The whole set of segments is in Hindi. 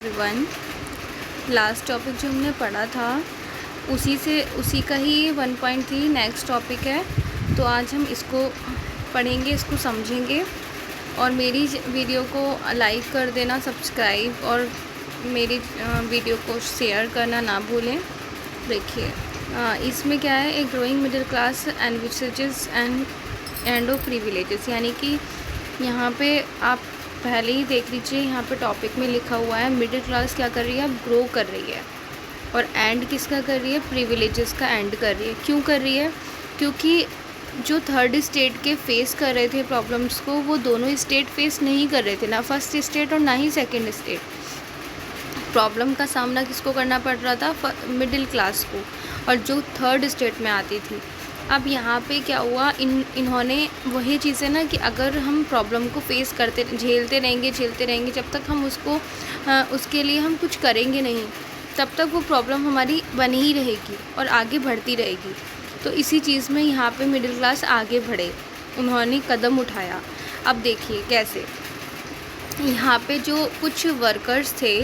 एवरीवन। लास्ट टॉपिक जो हमने पढ़ा था उसी का ही 1.3 नेक्स्ट टॉपिक है। तो आज हम इसको पढ़ेंगे, इसको समझेंगे। और मेरी वीडियो को लाइक कर देना, सब्सक्राइब, और मेरी वीडियो को शेयर करना ना भूलें। देखिए इसमें क्या है, एक growing middle class envisages end of privileges, यानी कि यहाँ पे आप पहले ही देख लीजिए, यहाँ पे टॉपिक में लिखा हुआ है मिडिल क्लास क्या कर रही है, अब ग्रो कर रही है। और एंड किसका कर रही है, प्रिविलेजेस का एंड कर रही है। क्यों कर रही है? क्योंकि जो थर्ड स्टेट के फेस कर रहे थे प्रॉब्लम्स को, वो दोनों स्टेट फेस नहीं कर रहे थे, ना फर्स्ट स्टेट और ना ही सेकंड स्टेट। प्रॉब्लम का सामना किसको करना पड़ रहा था, मिडिल क्लास को, और जो थर्ड स्टेट में आती थी। अब यहाँ पे क्या हुआ, इन्होंने वही चीज़ें ना कि अगर हम प्रॉब्लम को फेस करते झेलते रहेंगे जब तक हम उसके लिए हम कुछ करेंगे नहीं, तब तक वो प्रॉब्लम हमारी बनी ही रहेगी और आगे बढ़ती रहेगी। तो इसी चीज़ में यहाँ पे मिडिल क्लास आगे बढ़े, उन्होंने कदम उठाया। अब देखिए कैसे, यहाँ पे जो कुछ वर्कर्स थे,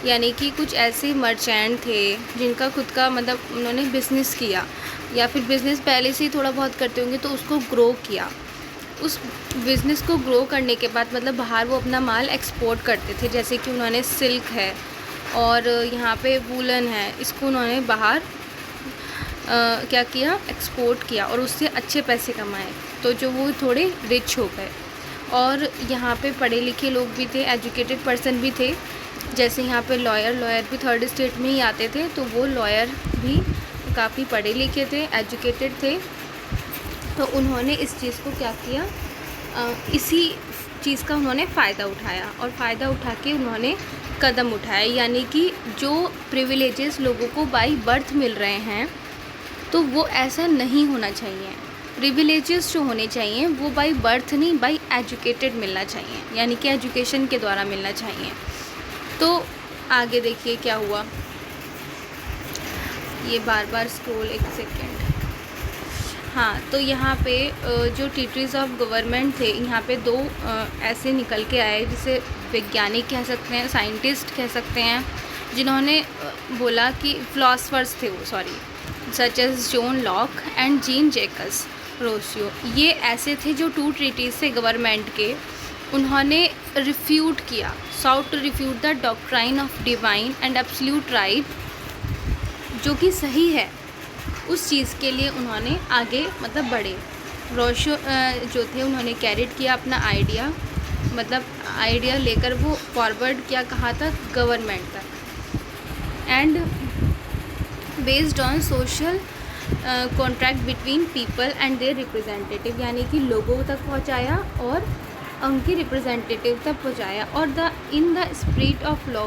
यानी कि कुछ ऐसे मर्चेंट थे जिनका खुद का मतलब उन्होंने बिज़नेस किया, या फिर बिज़नेस पहले से ही थोड़ा बहुत करते होंगे तो उसको ग्रो किया। उस बिज़नेस को ग्रो करने के बाद मतलब बाहर वो अपना माल एक्सपोर्ट करते थे, जैसे कि उन्होंने सिल्क है और यहाँ पे वूलन है, इसको उन्होंने बाहर क्या किया, एक्सपोर्ट किया और उससे अच्छे पैसे कमाए। तो जो वो थोड़े रिच हो गए। और यहाँ पे पढ़े लिखे लोग भी थे, एजुकेटेड पर्सन भी थे, जैसे यहाँ पे लॉयर भी थर्ड स्टेट में ही आते थे। तो वो लॉयर भी काफ़ी पढ़े लिखे थे, एजुकेटेड थे। तो उन्होंने इस चीज़ को क्या किया, इसी चीज़ का उन्होंने फ़ायदा उठाया, और फ़ायदा उठा के उन्होंने कदम उठाया। यानी कि जो प्रिविलेजेस लोगों को बाय बर्थ मिल रहे हैं, तो वो ऐसा नहीं होना चाहिए। प्रिविलेजेस जो होने चाहिए वो बाय बर्थ नहीं, बाय एजुकेटेड मिलना चाहिए, यानी कि एजुकेशन के द्वारा मिलना चाहिए। तो आगे देखिए क्या हुआ, ये बार स्क्रॉल, एक सेकेंड। हाँ, तो यहाँ पे जो टीचर्स ऑफ गवर्नमेंट थे, यहाँ पे दो ऐसे निकल के आए, जिसे वैज्ञानिक कह सकते हैं, साइंटिस्ट कह सकते हैं, जिन्होंने बोला कि फिलोसफर्स थे वो, such as John Locke and Jean Jacques Rousseau. ये ऐसे थे जो टू ट्रीटीज थे गवर्नमेंट के, उन्होंने रिफ्यूट किया, sought to refute the doctrine of divine and absolute right, जो कि सही है, उस चीज़ के लिए उन्होंने आगे मतलब बढ़े। रोशियो जो थे, उन्होंने कैरिड किया अपना आइडिया, मतलब आइडिया लेकर वो फॉरवर्ड किया कहाँ तक, गवर्नमेंट तक। And based on social contract between people and their representative, यानी कि लोगों तक पहुँचाया और उनके रिप्रेजेंटेटिव तक पहुँचाया। और in the spirit of law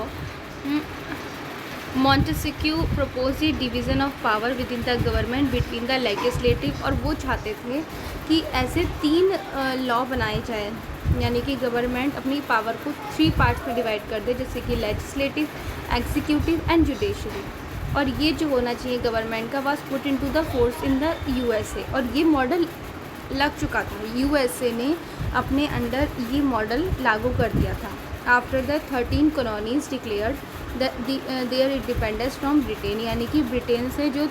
Montesquieu propose A division of power with in the government between the legislative, और वो चाहते थे कि ऐसे 3 लॉ बनाए जाए, यानी कि गवर्नमेंट अपनी पावर को 3 पार्ट्स में डिवाइड कर दे, जैसे कि लेजिस्लेटिव, एग्जीक्यूटिव एंड जुडिशरी। और ये जो होना चाहिए गवर्नमेंट का, was put into the force in the USA, और ये मॉडल लग चुका था, यूएसए ने अपने अंडर ये मॉडल लागू कर दिया था। After the 13 colonies declared their independence from Britain, यानी कि ब्रिटेन से जो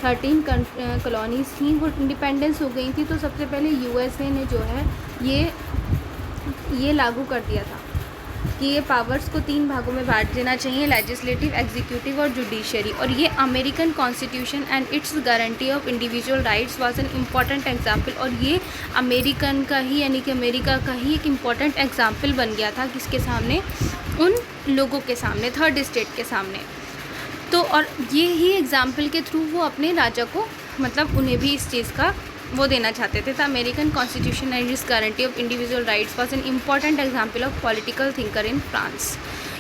13 कॉलोनीज थी वो इंडिपेंडेंस हो गई थी। तो सबसे पहले यूएसए ने जो है ये लागू कर दिया था कि ये पावर्स को 3 भागों में बांट देना चाहिए, लेजिस्लेटिव, एग्जीक्यूटिव और जुडिशरी। और ये American constitution and it's guarantee of individual rights was an important example, और ये अमेरिकन का ही, यानी कि अमेरिका का ही एक इम्पॉर्टेंट एग्जाम्पल बन गया था, किसके सामने, उन लोगों के सामने, थर्ड स्टेट के सामने। तो और ये ही एग्जाम्पल के थ्रू वो अपने राजा को, मतलब उन्हें भी इस चीज़ का वो देना चाहते थे। तो American constitution and it's guarantee of individual rights was an important example of political thinker in France,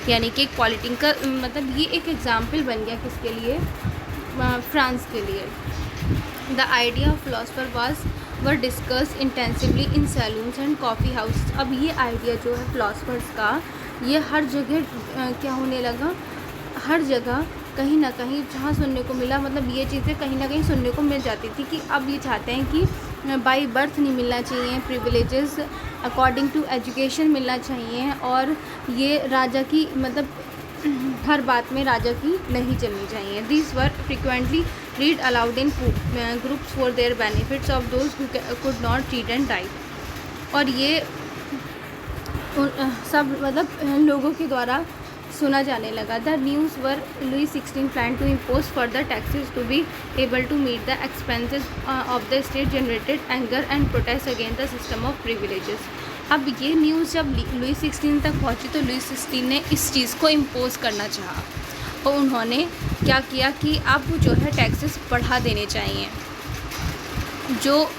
यानी कि एक पॉलिटिकल, मतलब ये एक एग्जाम्पल बन गया किसके लिए, फ्रांस के लिए। The idea of philosopher were discuss intensively in saloons and coffee house. अब ये आइडिया जो है फिलोसफर्स का, ये हर जगह क्या होने लगा, हर जगह कहीं ना कहीं जहाँ सुनने को मिला, मतलब ये चीज़ें कहीं ना कहीं सुनने को मिल जाती थी कि अब ये चाहते हैं कि बाय बर्थ नहीं मिलना चाहिए प्रिविलेजेस, अकॉर्डिंग टू एजुकेशन मिलना चाहिए, और ये राजा की मतलब हर बात में राजा की नहीं चलनी चाहिए। This were frequently read allowed in groups for their benefits of those who could not read and right. और ये सब मतलब लोगों के द्वारा सुना जाने लगा। The news were Louis 16 plan to impose further taxes to be able to meet the expenses of the state generated anger and protest against the system of privileges. अब ये न्यूज़ जब लुई 16 तक पहुंची तो लुई 16 ने इस चीज़ को इम्पोज करना चाहा, और उन्होंने क्या किया कि अब जो है टैक्सेस बढ़ा देने चाहिए। जो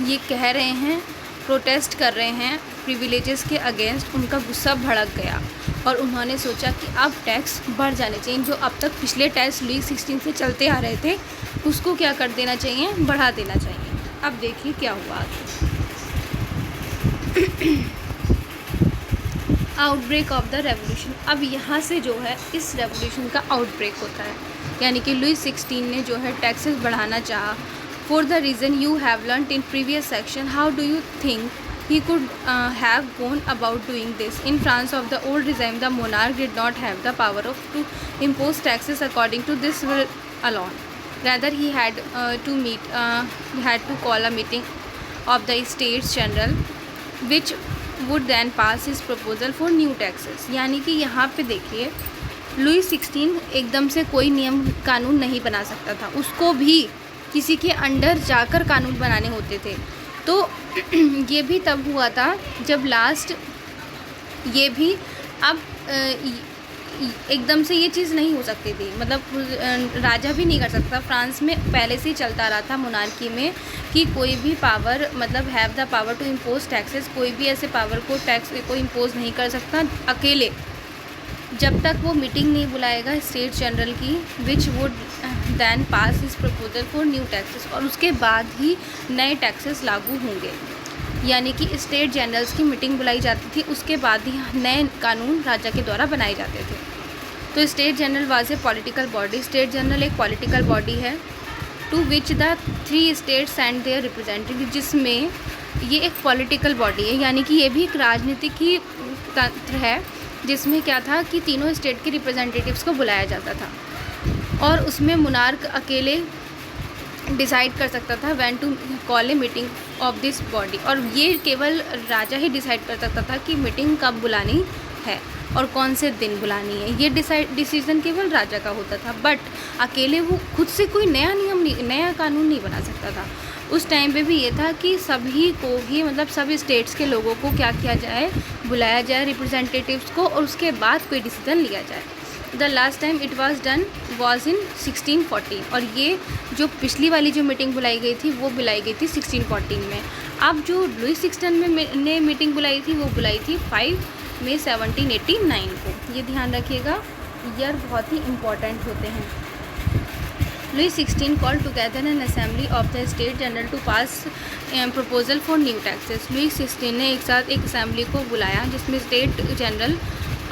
ये कह रहे हैं, प्रोटेस्ट कर रहे हैं प्रिविलेजेस के अगेंस्ट, उनका गुस्सा भड़क गया और उन्होंने सोचा कि अब टैक्स बढ़ जाने चाहिए। जो अब तक पिछले टैक्स लुई 16 से चलते आ रहे थे उसको क्या कर देना चाहिए, बढ़ा देना चाहिए। अब देखिए क्या हुआ आगे। Outbreak of the revolution. अब यहाँ से जो है इस रेवोल्यूशन का आउटब्रेक होता है, यानी कि लुई 16 ने जो है टैक्सेस बढ़ाना चाहा। For the reason you have learned in previous section, how do you think he could have gone about doing this? In France of the old regime, the monarch did not have the power to impose taxes according to this will alone. Rather, he had to call a meeting of the States General, which would then pass his proposal for new taxes. यानी कि यहाँ पे देखिए लुई 16 एकदम से कोई नियम कानून नहीं बना सकता था, उसको भी किसी के अंडर जाकर कानून बनाने होते थे। तो ये भी तब हुआ था जब लास्ट ये भी अब एकदम से ये चीज़ नहीं हो सकती थी, मतलब राजा भी नहीं कर सकता। फ्रांस में पहले से ही चलता रहा था मोनार्की में कि कोई भी पावर मतलब have the power to impose taxes, कोई भी ऐसे पावर को टैक्स को इम्पोज नहीं कर सकता अकेले, जब तक वो मीटिंग नहीं बुलाएगा स्टेट जनरल की, which would then pass his proposal for new taxes, और उसके बाद ही नए टैक्सेस लागू होंगे। यानी कि स्टेट जनरल्स की मीटिंग बुलाई जाती थी, उसके बाद ही नए कानून राजा के द्वारा बनाए जाते थे। तो state general was a political body. State general एक पॉलिटिकल बॉडी है, to which the 3 states and their representative, जिसमें ये एक पॉलिटिकल बॉडी है, यानी कि ये भी एक राजनीतिक ही तंत्र है, जिसमें क्या था कि तीनों स्टेट के रिप्रेजेंटेटिव्स को बुलाया जाता था, और उसमें मोनार्क अकेले डिसाइड कर सकता था when to call a meeting of this body, और ये केवल राजा ही डिसाइड कर सकता था कि मीटिंग कब बुलानी है और कौन से दिन बुलानी है। ये डिसीजन केवल राजा का होता था, बट अकेले वो खुद से कोई नया कानून नहीं बना सकता था। उस टाइम पे भी ये था कि सभी को ही मतलब सभी स्टेट्स के लोगों को क्या किया जाए, बुलाया जाए रिप्रेजेंटेटिव्स को, और उसके बाद कोई डिसीजन लिया जाए। The last time it was done was in 1614, और ये जो पिछली वाली जो मीटिंग बुलाई गई थी वो बुलाई गई थी 1614 में। अब जो लुई 16 ने मीटिंग बुलाई थी वो बुलाई थी 5 मई 1789 को। ये ध्यान रखिएगा, ईयर बहुत ही इम्पॉर्टेंट होते हैं। Louis 16 call together an assembly of the state general to pass proposal for new taxes. Louis 16 ने एक साथ एक असेंबली को बुलाया जिसमें स्टेट जनरल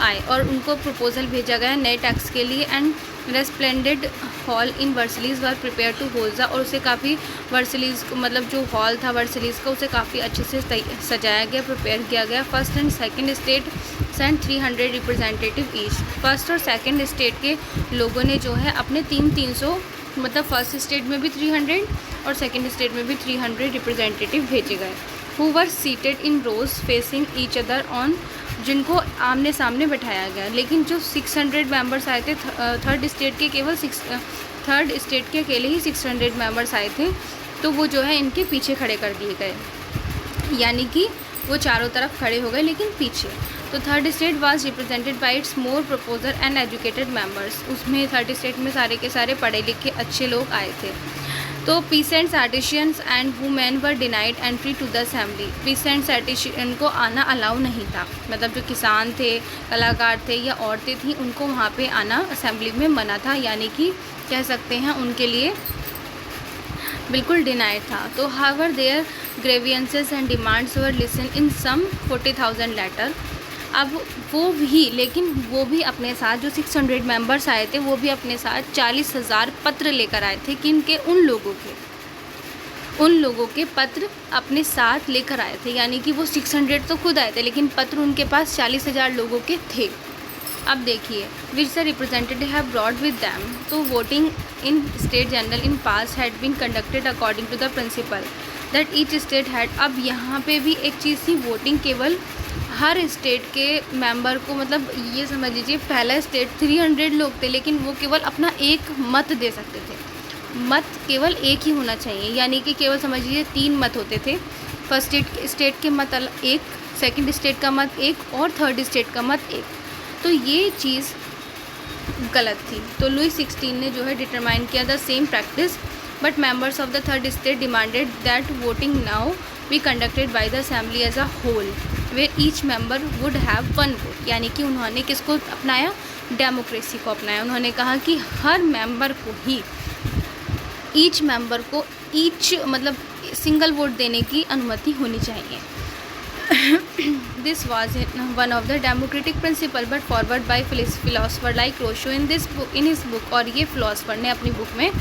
आए और उनको प्रपोजल भेजा गया नए टैक्स के लिए। And resplendent hall in Versailles were prepare to hold, और उसे काफ़ी वर्सलीज मतलब जो हॉल था वर्सलीज का उसे काफ़ी अच्छे से सजाया गया, प्रिपेयर किया गया। First and second state send 300 representative each. First और सेकंड स्टेट के लोगों ने जो है अपने 300 मतलब फर्स्ट स्टेट में भी 300 और सेकंड स्टेट में भी 300 रिप्रेजेंटेटिव भेजे गए। Who were seated in rows facing each other on, जिनको आमने सामने बैठाया गया। लेकिन जो 600 मेंबर्स आए थे थर्ड स्टेट के, केवल थर्ड स्टेट के अकेले ही 600 मेंबर्स आए थे, तो वो जो है इनके पीछे खड़े कर दिए गए, यानी कि वो चारों तरफ खड़े हो गए लेकिन पीछे। तो third state was represented by it's more proposer and educated members. उसमें थर्ड स्टेट में सारे के सारे पढ़े लिखे अच्छे लोग आए थे। तो peasants artisans and women were denied entry to the assembly. Peasants artisan को आना अलाउ नहीं था, मतलब जो किसान थे, कलाकार थे या औरतें थीं, उनको वहाँ पे आना असेंबली में मना था, यानी कि कह सकते हैं उनके लिए बिल्कुल डिनाइड था। तो however their grievances and demands were listed in some 40,000 letter. अब लेकिन वो भी अपने साथ जो 600 मेंबर्स आए थे वो भी अपने साथ 40,000 पत्र लेकर आए थे। किन के? उन लोगों के। उन लोगों के पत्र अपने साथ लेकर आए थे, यानी कि वो 600 तो खुद आए थे, लेकिन पत्र उनके पास 40,000 लोगों के थे। अब देखिए, which the representative have brought with them. तो voting in state general in past had been conducted according to the principle that each state had. अब यहाँ पे भी एक चीज़ थी, वोटिंग केवल हर स्टेट के मेंबर को, मतलब ये समझ लीजिए पहला स्टेट 300 लोग थे, लेकिन वो केवल अपना एक मत दे सकते थे। मत केवल एक ही होना चाहिए, यानी कि केवल समझ लीजिए 3 मत होते थे। फर्स्ट स्टेट के मत एक, सेकंड स्टेट का मत एक, और थर्ड स्टेट का मत एक। तो ये चीज़ गलत थी। तो लुई 16 ने जो है डिटरमाइन किया the same practice, but members of the third state demanded that voting now be conducted by the assembly as a whole where each member would have 1 vote. यानी कि उन्होंने किसको अपनाया? डेमोक्रेसी को अपनाया। उन्होंने कहा कि हर मेंबर को ही, ईच मेंबर को मतलब सिंगल वोट देने की अनुमति होनी चाहिए। This was one of the democratic principle but forward by philosopher like Rousseau in his book। और ये philosopher ने अपनी बुक में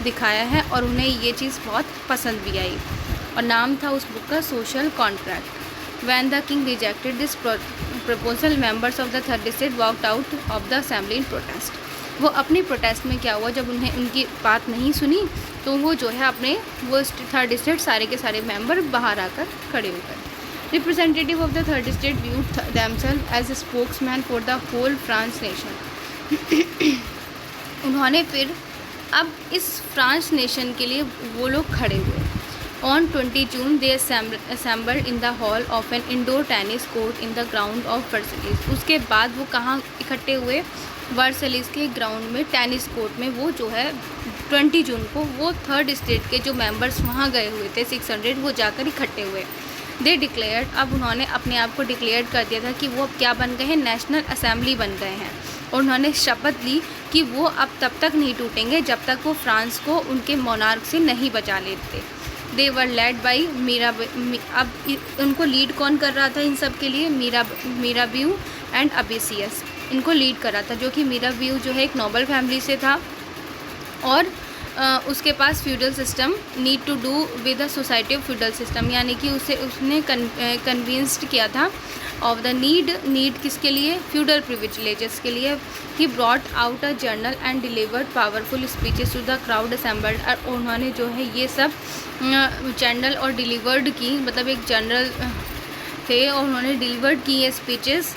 दिखाया है और उन्हें ये चीज़ बहुत पसंद भी आई, और नाम था उस बुक का social contract. When the king rejected this proposal, members of the third state walked out of the assembly in protest। वो अपनी प्रोटेस्ट में क्या हुआ, जब उन्हें उनकी बात नहीं सुनी तो वो जो है अपने वो थर्ड स्टेट सारे के सारे मेंबर बाहर आकर खड़े हो गए। Representative of the third state viewed themselves as a spokesman for the whole France nation। उन्होंने फिर अब इस फ्रांस नेशन के लिए वो लोग खड़े हुए। On 20 June they assembled in the hall of an indoor tennis court in the ground of Versailles। उसके बाद वो कहाँ इकट्ठे हुए? वर्सलीज के ग्राउंड में, टेनिस कोर्ट में। वो जो है 20 जून को वो थर्ड स्टेट के जो मेंबर्स वहाँ गए हुए थे 600, वो जाकर इकट्ठे हुए। दे डिक्लेयर्ड, अब उन्होंने अपने आप को डिक्लेयर कर दिया था कि वो अब क्या बन गए हैं? नेशनल असेंबली बन गए हैं। और उन्होंने शपथ ली कि वो अब तब तक नहीं टूटेंगे जब तक वो फ्रांस को उनके मोनार्क से नहीं बचा लेते। दे वर लेड बाई अब उनको लीड कौन कर रहा था इन सब के लिए? मिराबियू एंड अबेसियस इनको लीड कर रहा था, जो कि मिराबियू जो है एक नोबल फैमिली से था, और उसके पास feudal system need to do with the society of feudal system, यानी कि उसने कन्विंस्ड किया था ऑफ द नीड किसके लिए? फ्यूडल प्रिविलेजेस के लिए। He brought out a journal and delivered powerful speeches to the crowd assembled. और उन्होंने जो है ये सब जर्नल और डिलीवर्ड की, मतलब एक जनरल थे और उन्होंने डिलीवर्ड की ये स्पीचेस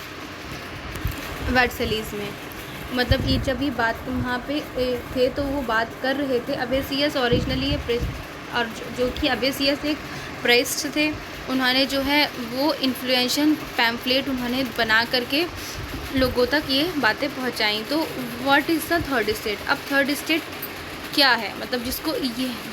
वर्सलीज में। मतलब ये जब ये बात वहाँ पे थे तो वो बात कर रहे थे। अबेसियस ओरिजिनली ये और जो कि अबेसियस एक प्रेस्ट थे, उन्होंने जो है वो इन्फ्लुएंशियल पैम्फलेट उन्होंने बना करके लोगों तक ये बातें पहुँचाई। तो what is the third state? अब थर्ड स्टेट क्या है, मतलब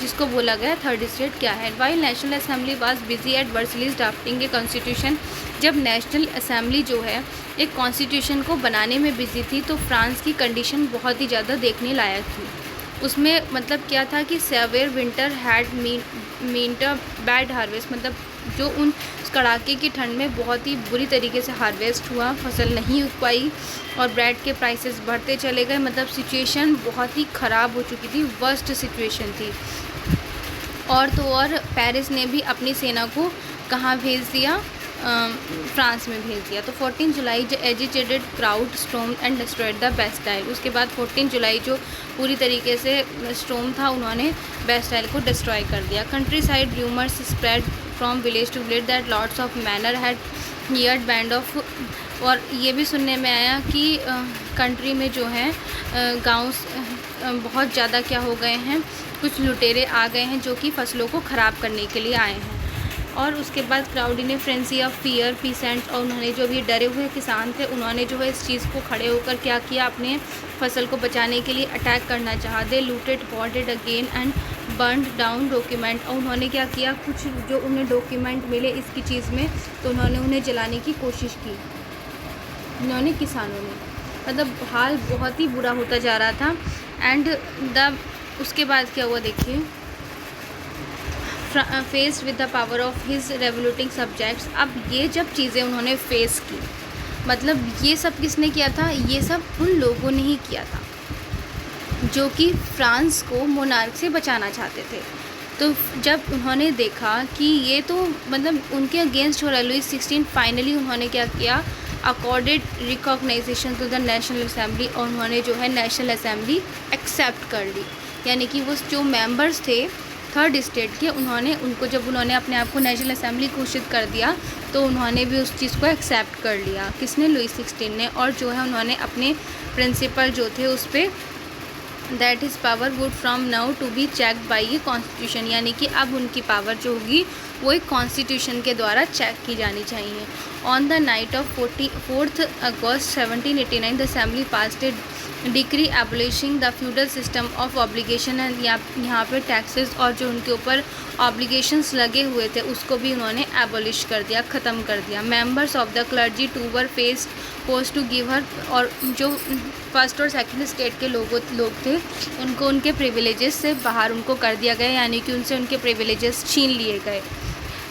जिसको बोला गया थर्ड स्टेट क्या है? While national assembly was busy at Versailles drafting a constitution. जब नेशनल असेंबली जो है एक कॉन्स्टिट्यूशन को बनाने में बिजी थी तो फ्रांस की कंडीशन बहुत ही ज़्यादा देखने लायक थी। उसमें मतलब क्या था कि severe winter had meant a bad harvest, मतलब जो उन कड़ाके की ठंड में बहुत ही बुरी तरीके से हार्वेस्ट हुआ, फसल नहीं उग पाई और ब्रेड के प्राइसेस बढ़ते चले गए। मतलब सिचुएशन बहुत ही ख़राब हो चुकी थी, वर्स्ट सिचुएशन थी। और तो और पेरिस ने भी अपनी सेना को कहाँ भेज दिया? फ्रांस में भेज दिया। तो 14 जुलाई जो agitated crowd storm and destroyed the Bastille. उसके बाद 14 जुलाई जो पूरी तरीके से स्टॉर्म था, उन्होंने बेस्टाइल को डिस्ट्रॉय कर दिया। Countryside rumours spread from village to village that lots of manor had hired band of. और ये भी सुनने में आया कि कंट्री में जो है गाँव बहुत ज़्यादा क्या हो गए हैं, कुछ लुटेरे आ गए हैं जो कि फसलों को ख़राब करने के लिए आए हैं। और उसके बाद क्राउडी ने फ्रेंसी ऑफ फियर पीसेंट, और उन्होंने जो भी डरे हुए किसान थे उन्होंने जो है इस चीज़ को खड़े होकर क्या किया, अपने फसल को बचाने के लिए अटैक करना चाहा। They looted hoarded grain and burn down document. और उन्होंने क्या किया, कुछ जो उन्हें डॉक्यूमेंट मिले इसकी चीज़ में तो उन्होंने उन्हें जलाने की कोशिश की। उन्होंने किसानों ने, मतलब हाल बहुत ही बुरा होता जा रहा था। एंड उसके बाद क्या हुआ देखिए, faced with the power of his revolting subjects. अब ये जब चीज़ें उन्होंने फेस की, मतलब ये सब किसने किया था? ये सब उन लोगों ने ही किया था जो कि फ्रांस को मोनार्क से बचाना चाहते थे। तो जब उन्होंने देखा कि ये तो मतलब उनके अगेंस्ट हो रहा है, लुई 16 फाइनली उन्होंने क्या किया, accorded recognition to the national assembly, और उन्होंने जो है नेशनल असेंबली एक्सेप्ट कर ली। यानी कि वो जो मेंबर्स थे थर्ड स्टेट के, उन्होंने अपने आप को नेशनल असेंबली घोषित कर दिया, तो उन्होंने भी उस चीज़ को एक्सेप्ट कर लिया। किसने? लुई 16 ने। और जो है उन्होंने अपने प्रिंसिपल जो थे उस पर that is power would from now to be checked by a constitution, यानी कि अब उनकी पावर जो होगी वो एक कॉन्स्टिट्यूशन के द्वारा चेक की जानी चाहिए। On the night of 4 August 1789 the assembly passed a decree abolishing the feudal system of obligation. यहाँ पे टैक्सेस और जो उनके ऊपर ऑब्लिगेशंस लगे हुए थे उसको भी उन्होंने एबॉलिश कर दिया, ख़त्म कर दिया। Members of the clergy too were faced post to give her, और जो फर्स्ट और सेकंड स्टेट के लोग थे उनको उनके प्रिविलेजेस से बाहर उनको कर दिया गया, यानी कि उनसे उनके प्रिविलेजेस छीन लिए गए।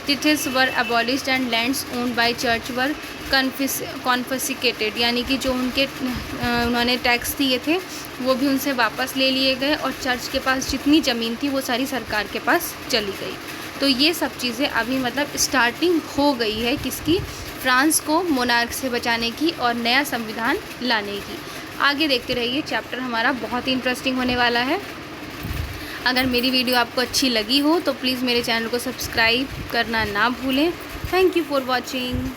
Tithes were abolished and lands owned by church were confiscated, यानी कि जो उन्होंने टैक्स दिए थे वो भी उनसे वापस ले लिए गए, और चर्च के पास जितनी ज़मीन थी वो सारी सरकार के पास चली गई। तो ये सब चीज़ें अभी मतलब स्टार्टिंग हो गई है किसकी? फ्रांस को मोनार्क से बचाने की और नया संविधान लाने की। आगे देखते रहिए, चैप्टर हमारा बहुत ही इंटरेस्टिंग होने वाला है। अगर मेरी वीडियो आपको अच्छी लगी हो तो प्लीज़ मेरे चैनल को सब्सक्राइब करना ना भूलें। Thank you for watching.